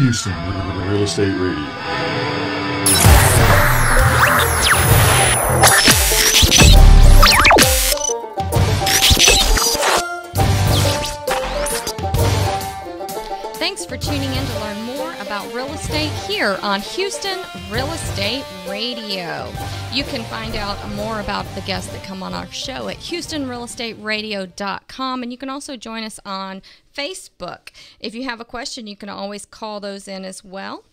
Houston Real Estate Radio. Thanks for tuning in to learn more about real estate here on Houston Real Estate Radio. You can find out more about the guests that come on our show at HoustonRealEstateRadio.com, and you can also join us on Facebook. If you have a question, you can always call those in as well.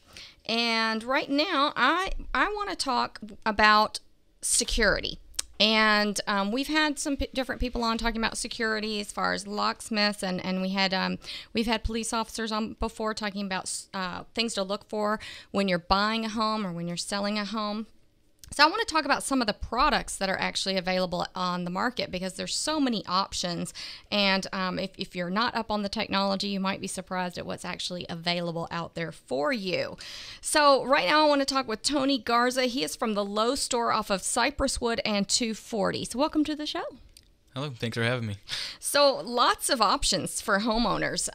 And right now, I want to talk about security. And we've had some different people on talking about security as far as locksmiths, and we've had police officers on before talking about things to look for when you're buying a home or when you're selling a home. So I want to talk about some of the products that are actually available on the market, because there's so many options. And if you're not up on the technology, you might be surprised at what's actually available out there for you. So right now I want to talk with Tony Garza. He is from the Lowe store off of Cypresswood and 240. So welcome to the show. Hello, thanks for having me. So lots of options for homeowners.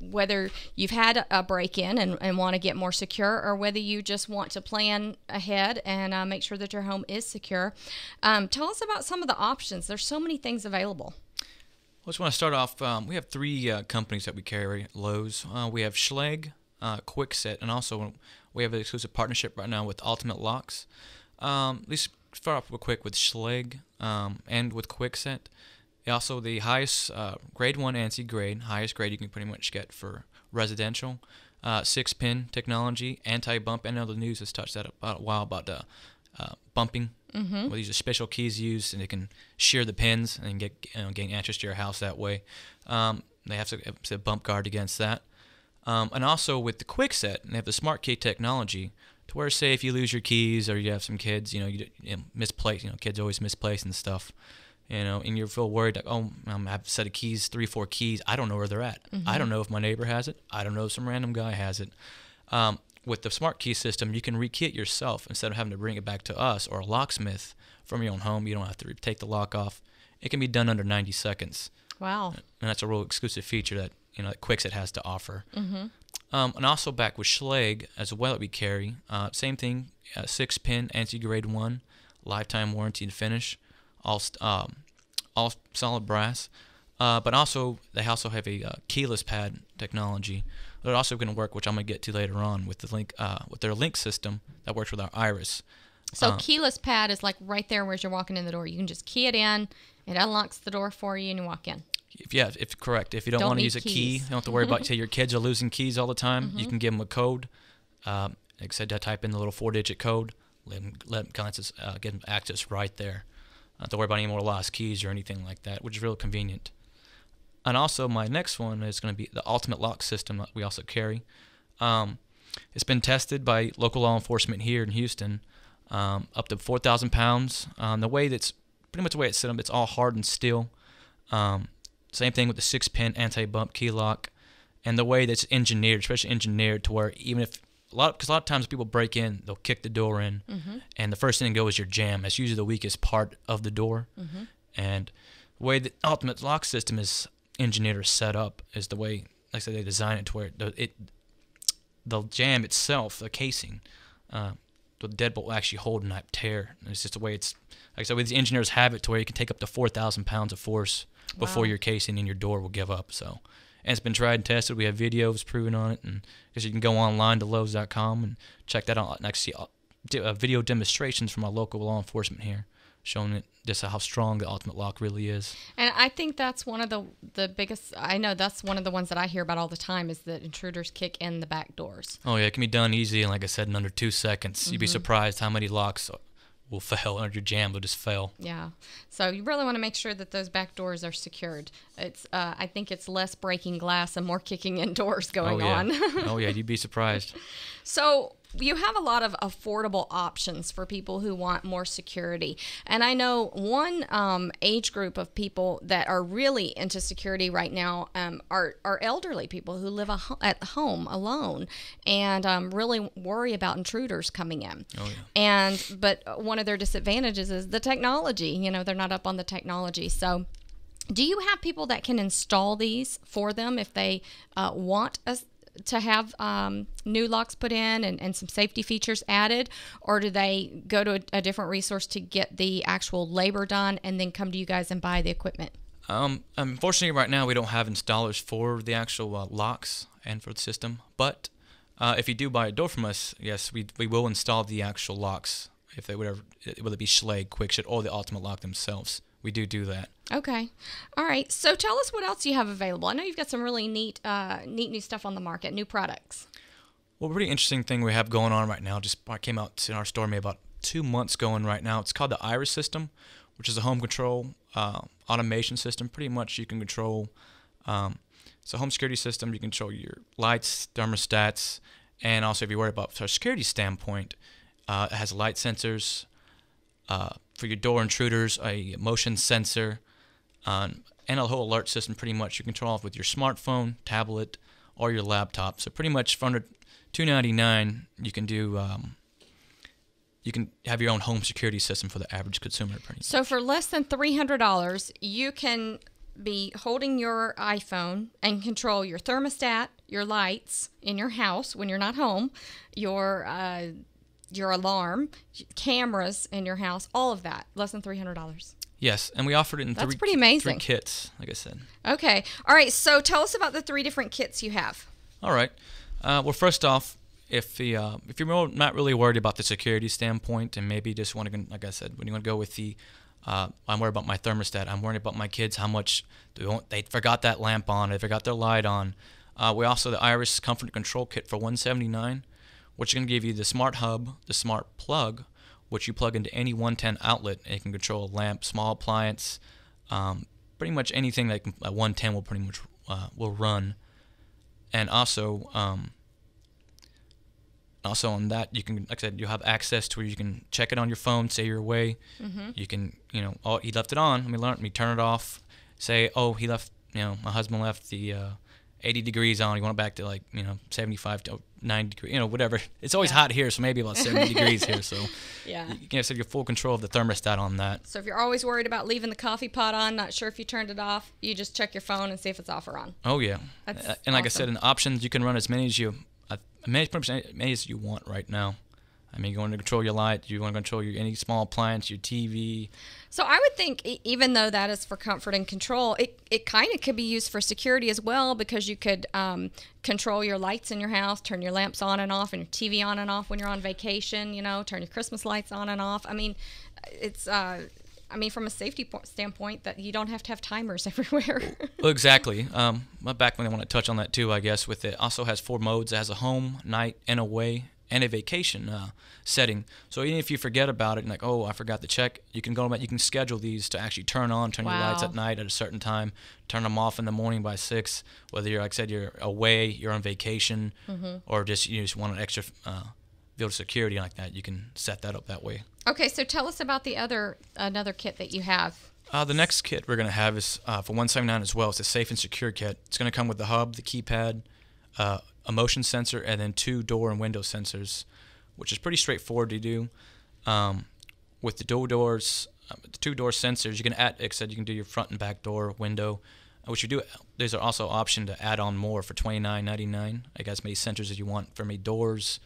Whether you've had a break-in and want to get more secure, or whether you just want to plan ahead and make sure that your home is secure. Tell us about some of the options. There's so many things available. I just want to start off, we have three companies that we carry at Lowe's. We have Schlage, Kwikset, and also we have an exclusive partnership right now with Ultimate Locks. Let's start off real quick with Schlage and with Kwikset. Also the highest grade 1 ANSI grade, highest grade you can pretty much get for residential. 6-pin technology, anti-bump. I know the news has touched that about a while about bumping. Well, these are special keys used, and they can shear the pins and gain access to your house that way. They have a bump guard against that. And also with the Kwikset, they have the smart key technology, to where, say, if you lose your keys or you have some kids, you misplace, kids always misplacing stuff, and you feel worried, like, oh, I have a set of keys, 3-4 keys, I don't know where they're at. I don't know if my neighbor has it. I don't know if some random guy has it. With the smart key system, you can rekey it yourself instead of having to bring it back to us or a locksmith from your own home. You don't have to take the lock off. It can be done under 90 seconds. Wow. And that's a real exclusive feature that that Kwikset has to offer. And also back with Schlage as well that we carry, same thing, 6-pin ANSI grade 1, lifetime warranty and finish, all solid brass. But also they also have a keyless pad technology. They're also going to work, which I'm going to get to later on, with the link with their link system that works with our iris. So keyless pad is like right there where you're walking in the door. You can just key it in, it unlocks the door for you, and you walk in. If correct. If you don't want to use a key, you don't have to worry about, say, your kids are losing keys all the time. You can give them a code. Like I said, type in the little 4-digit code. Let them get them access right there. Not have to worry about any more lost keys or anything like that, which is real convenient. And also, my next one is going to be the Ultimate Lock system that we also carry. It's been tested by local law enforcement here in Houston, up to 4,000 pounds. The way that's pretty much the way it's set up, it's all hardened steel. Same thing with the 6-pin anti-bump key lock, and the way that's engineered, especially engineered to where even if because a lot of times people break in, they'll kick the door in, and the first thing to go is your jamb. That's usually the weakest part of the door, and the way the Ultimate Lock system is engineered or set up is the way, like I said, they design it to where the jamb itself, the casing, the deadbolt will actually hold and not tear. And it's just the way it's, like I said, these engineers have it to where you can take up to 4,000 pounds of force before your casing and your door will give up. So, and it's been tried and tested. We have videos proving on it, and because you can go online to Lowe's.com and check that out. And actually see video demonstrations from our local law enforcement here, showing it just how strong the Ultimate Lock really is. And I think that's one of the biggest, I know that's one of the ones that I hear about all the time, is that intruders kick in the back doors. Oh yeah, it can be done easy, and like I said, in under 2 seconds. You'd be surprised how many locks will fail under your jamb. Will just fail. Yeah. So you really want to make sure that those back doors are secured. It's I think it's less breaking glass and more kicking in doors going on. Oh yeah, you'd be surprised. So you have a lot of affordable options for people who want more security. And I know one age group of people that are really into security right now are elderly people who live at home alone and really worry about intruders coming in. Oh, yeah. But one of their disadvantages is the technology. You know, they're not up on the technology. So do you have people that can install these for them if they want to have new locks put in and some safety features added, or do they go to a different resource to get the actual labor done and then come to you guys and buy the equipment? Unfortunately, right now we don't have installers for the actual locks and for the system. But if you do buy a door from us, yes, we will install the actual locks, if they whatever, whether it be Schlage, Quickset, or the Ultimate Lock themselves. We do that. Okay. All right. So tell us what else you have available. I know you've got some really neat new stuff on the market, new products. Well, a pretty interesting thing we have going on right now, just came out in our store maybe about 2 months going right now. It's called the Iris system, which is a home control automation system. Pretty much you can control, it's a home security system. You can control your lights, thermostats, and also if you worry about from a security standpoint, it has light sensors, for your door intruders, a motion sensor, and a whole alert system. Pretty much you control off with your smartphone, tablet, or your laptop. So pretty much for under $299, you can do you can have your own home security system for the average consumer. So for less than $300, you can be holding your iPhone and control your thermostat, your lights in your house when you're not home, your alarm, cameras in your house, all of that, less than $300. Yes, and we offered it in That's pretty amazing. 3 kits, like I said. Okay. All right, so tell us about the 3 different kits you have. All right. Well, first off, if you're not really worried about the security standpoint and maybe just want to, like I said, when you want to go with the, I'm worried about my thermostat, I'm worried about my kids, how much they forgot that lamp on, they forgot their light on. We also the Iris Comfort Control Kit for $179. Which is going to give you the smart hub, the smart plug, which you plug into any 110 outlet, and it can control a lamp, small appliance, pretty much anything that a 110 will pretty much will run. And also on that, you can, like I said, you'll have access to where you can check it on your phone, say you're away. Mm-hmm. You can, oh, he left it on. Let me turn it off. Say, oh, he left, my husband left the 80 degrees on. You want it back to 75 to 90 degrees, whatever. It's always hot here, so maybe about 70 degrees here. So yeah, so you have full control of the thermostat on that. So if you're always worried about leaving the coffee pot on, not sure if you turned it off, you just check your phone and see if it's off or on. Oh yeah, That's and like awesome. I said, in options you can run as many as you want right now. You want to control your light, you want to control any small appliance, your TV. So I would think, even though that is for comfort and control, it kind of could be used for security as well, because you could control your lights in your house, turn your lamps on and off, and your TV on and off when you're on vacation, turn your Christmas lights on and off. It's from a safety standpoint, that you don't have to have timers everywhere. Well, exactly. Back when I want to touch on that too, I guess, with it also has 4 modes. It has a home, night, and away, and a vacation setting. So even if you forget about it and I forgot to check, you can go about, you can schedule these to actually turn your lights at night at a certain time, turn them off in the morning by 6, whether you're, like I said, you're away, you're on vacation, mm-hmm. or just you just want an extra bit of security like that, you can set that up that way. Okay, so tell us about another kit that you have. The next kit we're going to have is for $179 as well. It's a safe and secure kit. It's going to come with the hub, the keypad, a motion sensor, and then 2 door and window sensors, which is pretty straightforward to do. With the 2 door sensors, you can add, like I said, you can do your front and back door, window, which you do. There's also an option to add on more for $29.99. I guess many sensors as you want for many doors,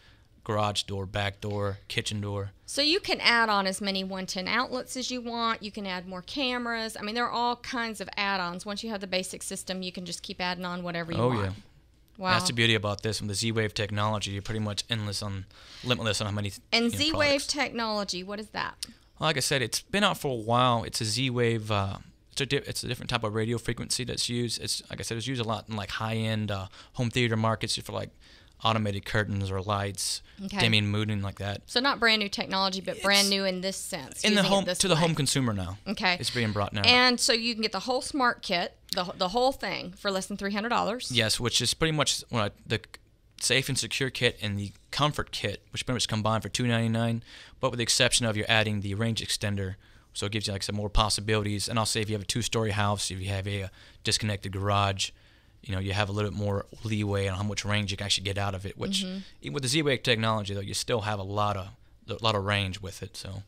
garage door, back door, kitchen door. So you can add on as many 110 outlets as you want. You can add more cameras. There are all kinds of add-ons. Once you have the basic system, you can just keep adding on whatever you want. Oh, yeah. Wow. That's the beauty about this. With the Z-Wave technology, you're pretty much limitless on how many And Z-Wave technology, what is that? Well, like I said, it's been out for a while. It's a Z-Wave. It's a different type of radio frequency that's used. It's, like I said, it's used a lot in high-end home theater markets for automated curtains or lights, dimming, mooning, like that. So not brand new technology, but brand new in this sense. In the home, to the home consumer now. Okay. It's being brought now. And so you can get the whole smart kit, the whole thing, for less than $300. Yes, which is pretty much the safe and secure kit and the comfort kit, which pretty much combined for $299, but with the exception of you're adding the range extender. So it gives you some more possibilities. And I'll say if you have a 2-story house, if you have a disconnected garage, you have a little bit more leeway on how much range you can actually get out of it. Which, even with the Z-Wave technology, though, you still have a lot of range with it. So,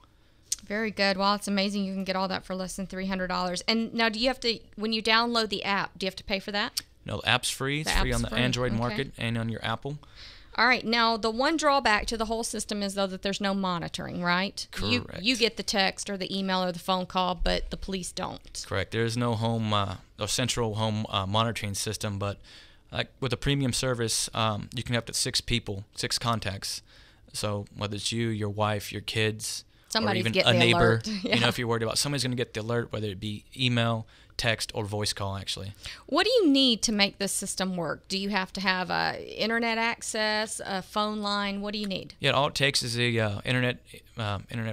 very good. Well, it's amazing you can get all that for less than $300. And now, do you have to, when you download the app, do you have to pay for that? No, the app's free. It's The free on app's the free, Android okay. market and on your Apple. All right. Now, the one drawback to the whole system is, though, that there's no monitoring, right? Correct. You get the text or the email or the phone call, but the police don't. Correct. There is no home or central home monitoring system, but like with a premium service, you can have up to 6 people, 6 contacts. So whether it's you, your wife, your kids, Somebody's or even getting a the neighbor, alert. Yeah. you know, if you're worried about somebody's going to get the alert, whether it be email, text, or voice call, actually. What do you need to make this system work? Do you have to have internet access, a phone line? What do you need? Yeah, all it takes is a internet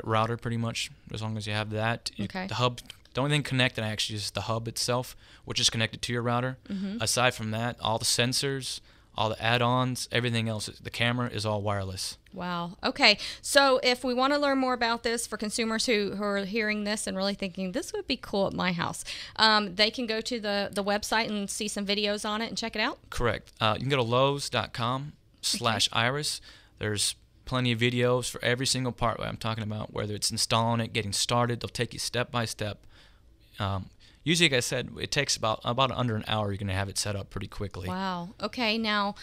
router, pretty much. As long as you have that, Okay. the hub. The only thing connected actually is the hub itself, which is connected to your router. Mm-hmm. Aside from that, all the sensors, all the add-ons, everything else, the camera is all wireless. Wow. Okay. So if we want to learn more about this for consumers who are hearing this and really thinking this would be cool at my house, they can go to the website and see some videos on it and check it out? Correct. You can go to Lowe's.com/Iris. There's plenty of videos for every single part I'm talking about, whether it's installing it, getting started. They'll take you step by step. Usually, like I said, it takes about under an hour. You're going to have it set up pretty quickly. Wow. Okay. Now,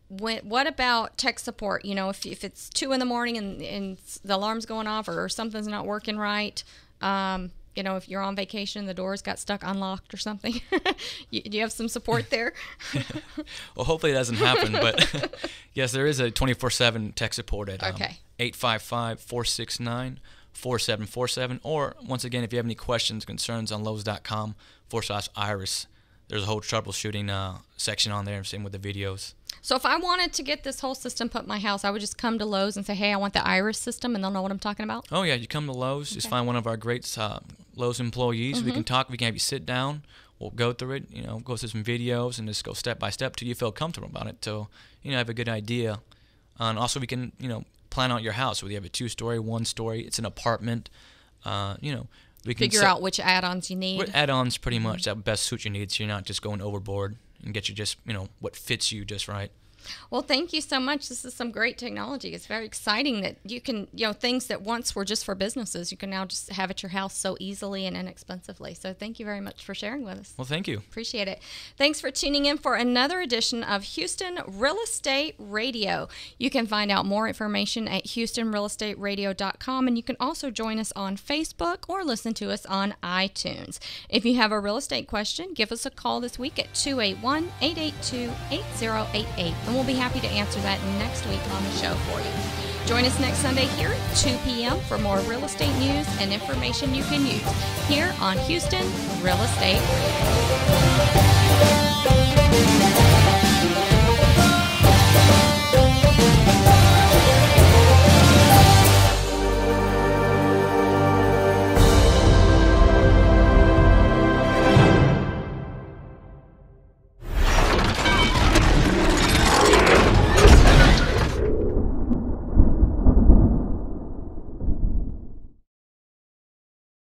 what about tech support? You know, if it's 2 a.m. and the alarm's going off or something's not working right, you know, if you're on vacation, the doors got stuck unlocked or something, do you have some support there? Well, hopefully it doesn't happen, but yes, there is a 24/7 tech support at 855-469-4747, or once again, if you have any questions, concerns, on Lowe's.com/Iris. There's a whole troubleshooting section on there, same with the videos. So if I wanted to get this whole system put in my house, I would just come to Lowe's and say, hey, I want the Iris system, and they'll know what I'm talking about? Oh, yeah, you come to Lowe's, just find one of our great Lowe's employees. We can talk, we can have you sit down, we'll go through it, you know, go through some videos, and just go step by step till you feel comfortable about it, till you know, have a good idea. And also we can, you know, plan out your house, whether you have a 2-story, 1-story, it's an apartment, you know. We can Figure out which add-ons you need. What add-ons pretty much that best suit your needs, so you're not just going overboard, and get you just, you know, what fits you just right. Well, thank you so much. This is some great technology. It's very exciting that you can, you know, things that once were just for businesses, you can now just have at your house so easily and inexpensively. So thank you very much for sharing with us. Well, thank you. Appreciate it. Thanks for tuning in for another edition of Houston Real Estate Radio. You can find out more information at HoustonRealEstateRadio.com, and you can also join us on Facebook or listen to us on iTunes. If you have a real estate question, give us a call this week at 281-882-8088, and we'll be happy to answer that next week on the show for you. Join us next Sunday here at 2 p.m. for more real estate news and information you can use here on Houston Real Estate Radio.